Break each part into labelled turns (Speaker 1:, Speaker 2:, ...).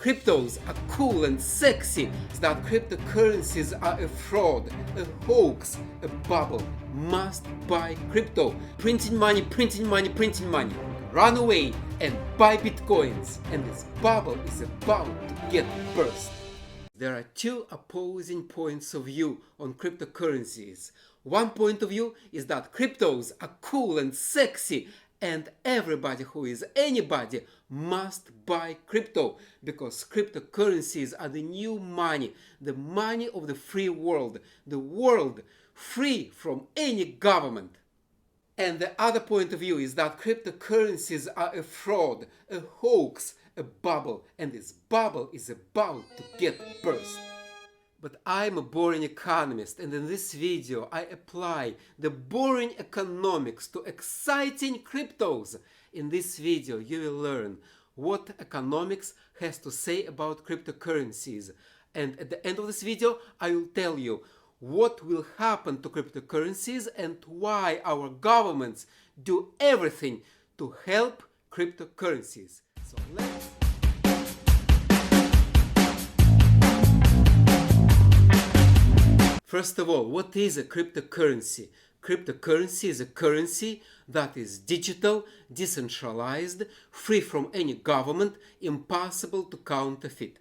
Speaker 1: cryptos are cool and sexy, that cryptocurrencies are a fraud, a hoax, a bubble. Must buy crypto. Printing money, printing money, printing money. Run away and buy bitcoins. And this bubble is about to get burst. There are two opposing points of view on cryptocurrencies. One point of view is that cryptos are cool and sexy, and everybody who is anybody must buy crypto, because cryptocurrencies are the new money, the money of the free world, the world free from any government. And the other point of view is that cryptocurrencies are a fraud, a hoax, a bubble, and this bubble is about to get burst. But I'm a boring economist, and in this video I apply the boring economics to exciting cryptos. In this video you will learn what economics has to say about cryptocurrencies. And at the end of this video I will tell you what will happen to cryptocurrencies and why our governments do everything to help cryptocurrencies. So let's First of all, what is a cryptocurrency? Cryptocurrency is a currency that is digital, decentralized, free from any government, impossible to counterfeit.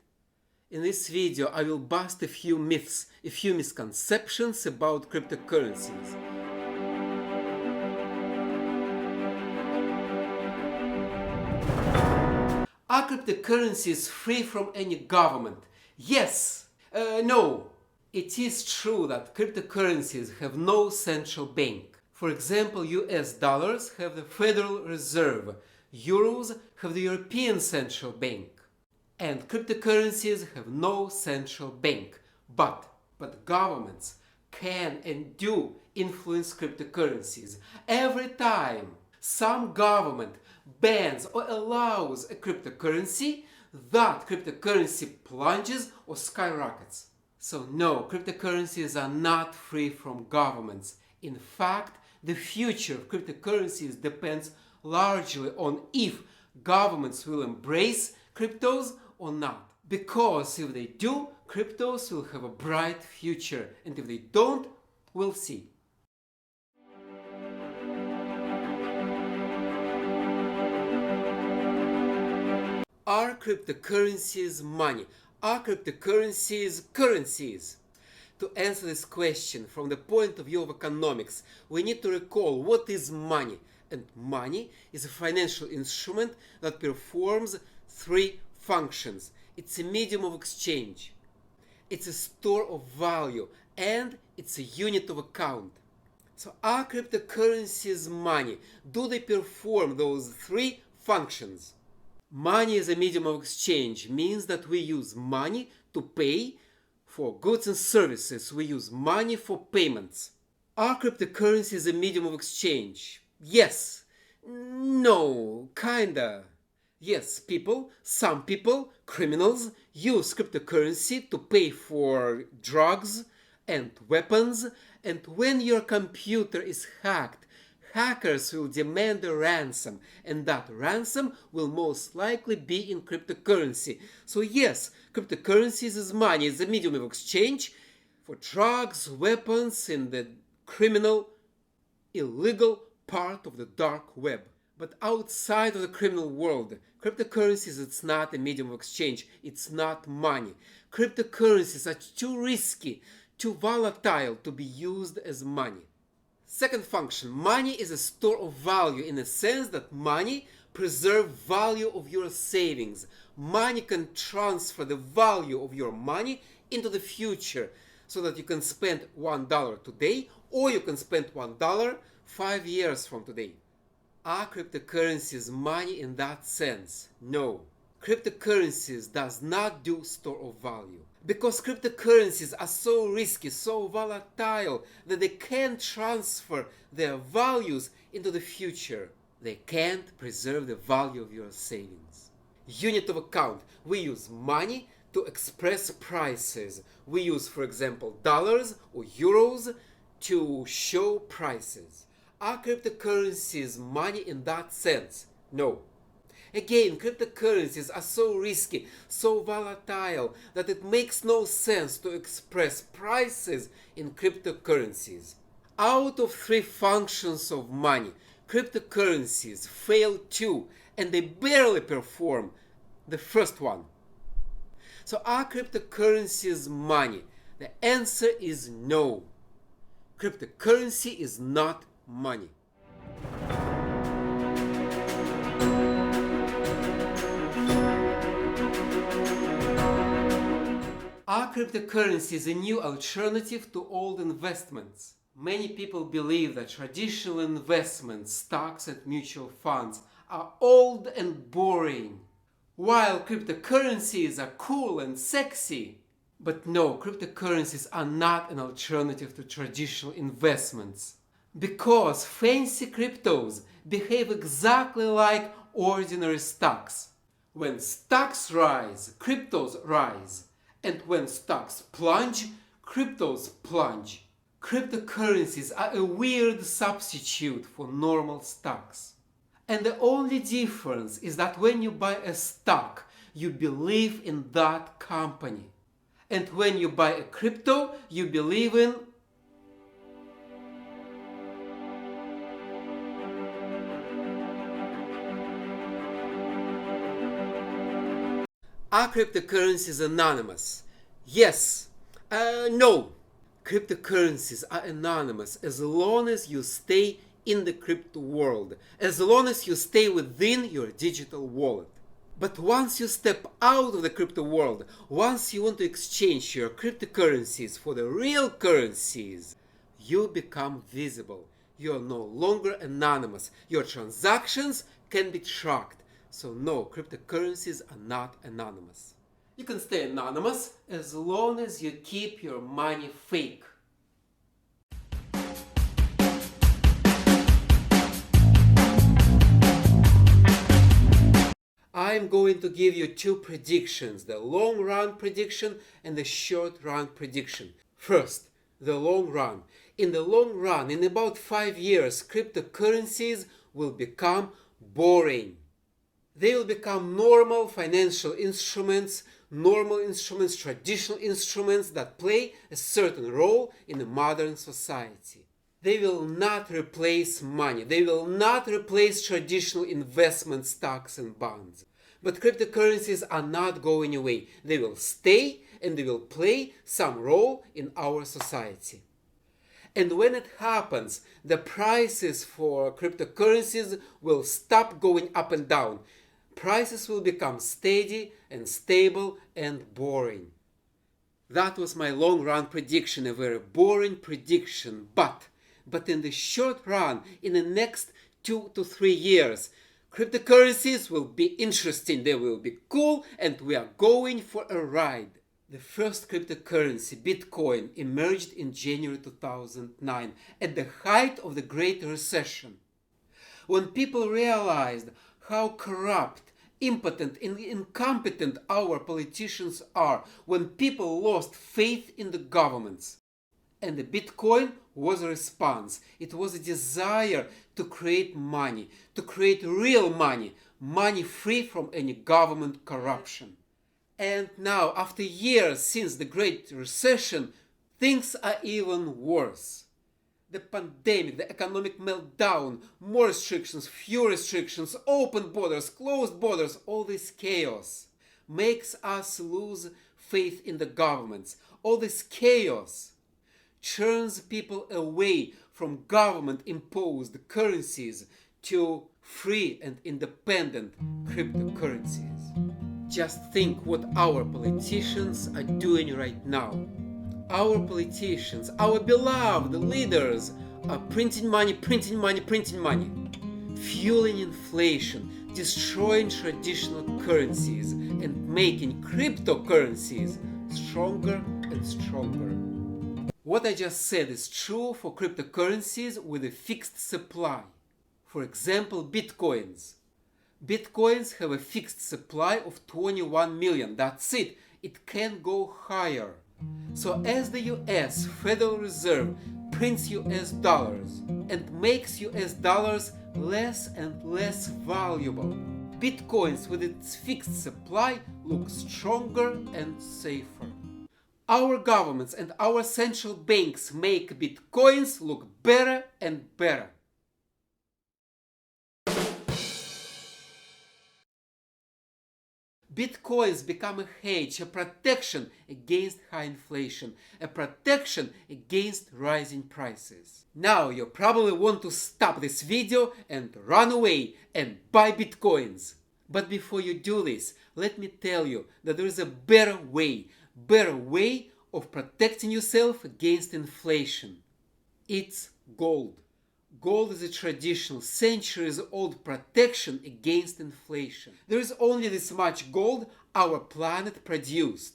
Speaker 1: In this video, I will bust a few myths, a few misconceptions about cryptocurrencies. Are cryptocurrencies free from any government? Yes. No. It is true that cryptocurrencies have no central bank. For example, US dollars have the Federal Reserve, euros have the European Central Bank, and cryptocurrencies have no central bank. But governments can and do influence cryptocurrencies. Every time some government bans or allows a cryptocurrency, that cryptocurrency plunges or skyrockets. So no, cryptocurrencies are not free from governments. In fact, the future of cryptocurrencies depends largely on if governments will embrace cryptos or not. Because if they do, cryptos will have a bright future, and if they don't, we'll see. Are cryptocurrencies money? Are cryptocurrencies currencies? To answer this question from the point of view of economics, we need to recall what is money. And money is a financial instrument that performs three functions. It's a medium of exchange, it's a store of value, and it's a unit of account. So are cryptocurrencies money? Do they perform those three functions? Money as a medium of exchange means that we use money to pay for goods and services. We use money for payments. Are cryptocurrencies a medium of exchange? Yes. No. Kinda. Yes, some people, criminals, use cryptocurrency to pay for drugs and weapons, and when your computer is hacked, hackers will demand a ransom, and that ransom will most likely be in cryptocurrency. So yes, cryptocurrencies is money, is a medium of exchange for drugs, weapons, in the criminal, illegal part of the dark web. But outside of the criminal world, cryptocurrencies, it's not a medium of exchange, it's not money. Cryptocurrencies are too risky, too volatile to be used as money. Second function, money is a store of value in the sense that money preserves value of your savings. Money can transfer the value of your money into the future so that you can spend $1 today or you can spend $1 5 years from today. Are cryptocurrencies money in that sense? No. Cryptocurrencies does not do store of value. Because cryptocurrencies are so risky, so volatile, that they can't transfer their values into the future. They can't preserve the value of your savings. Unit of account. We use money to express prices. We use, for example, dollars or euros to show prices. Are cryptocurrencies money in that sense? No. Again, cryptocurrencies are so risky, so volatile, that it makes no sense to express prices in cryptocurrencies. Out of three functions of money, cryptocurrencies fail two, and they barely perform the first one. So are cryptocurrencies money? The answer is no. Cryptocurrency is not money. Are cryptocurrencies a new alternative to old investments? Many people believe that traditional investments, stocks and mutual funds, are old and boring, while cryptocurrencies are cool and sexy. But no, cryptocurrencies are not an alternative to traditional investments, because fancy cryptos behave exactly like ordinary stocks. When stocks rise, cryptos rise, and when stocks plunge, cryptos plunge. Cryptocurrencies are a weird substitute for normal stocks. And the only difference is that when you buy a stock, you believe in that company. And when you buy a crypto, you believe in Are cryptocurrencies anonymous? Yes. No. Cryptocurrencies are anonymous as long as you stay in the crypto world, as long as you stay within your digital wallet. But once you step out of the crypto world, once you want to exchange your cryptocurrencies for the real currencies, you become visible. You are no longer anonymous. Your transactions can be tracked. So no, cryptocurrencies are not anonymous. You can stay anonymous as long as you keep your money fake. I'm going to give you two predictions, the long run prediction and the short run prediction. First, the long run. In the long run, in about 5 years, cryptocurrencies will become boring. They will become normal financial instruments, traditional instruments that play a certain role in a modern society. They will not replace money. They will not replace traditional investment stocks and bonds. But cryptocurrencies are not going away. They will stay and they will play some role in our society. And when it happens, the prices for cryptocurrencies will stop going up and down. Prices will become steady and stable and boring. That was my long run prediction, a very boring prediction. But in the short run, in the next 2 to 3 years, cryptocurrencies will be interesting, they will be cool, and we are going for a ride. The first cryptocurrency, Bitcoin, emerged in January 2009 at the height of the Great Recession. When people realized how corrupt, impotent, and incompetent our politicians are, when people lost faith in the governments. And the Bitcoin was a response. It was a desire to create money, to create real money, money free from any government corruption. And now, after years since the Great Recession, things are even worse. The pandemic, the economic meltdown, more restrictions, fewer restrictions, open borders, closed borders, all this chaos makes us lose faith in the governments. All this chaos turns people away from government-imposed currencies to free and independent cryptocurrencies. Just think what our politicians are doing right now. Our politicians, our beloved leaders are printing money, fueling inflation, destroying traditional currencies, and making cryptocurrencies stronger and stronger. What I just said is true for cryptocurrencies with a fixed supply. For example, bitcoins. Bitcoins have a fixed supply of 21 million. That's it. It can go higher. So as the US Federal Reserve prints US dollars and makes US dollars less and less valuable, Bitcoins with its fixed supply look stronger and safer. Our governments and our central banks make Bitcoins look better and better. Bitcoins become a hedge, a protection against high inflation, a protection against rising prices. Now you probably want to stop this video and run away and buy Bitcoins. But before you do this, let me tell you that there is a better way of protecting yourself against inflation. It's gold. Gold is a traditional, centuries-old protection against inflation. There is only this much gold our planet produced.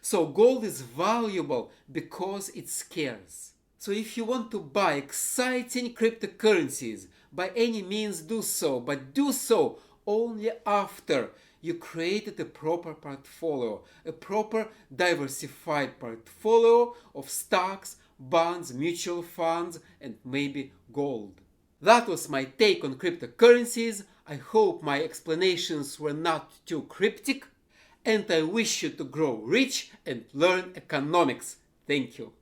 Speaker 1: So gold is valuable because it's scarce. So if you want to buy exciting cryptocurrencies, by any means do so, but do so only after you created a proper portfolio, a proper diversified portfolio of stocks, bonds, mutual funds, and maybe gold. That was my take on cryptocurrencies. I hope my explanations were not too cryptic, and I wish you to grow rich and learn economics. Thank you.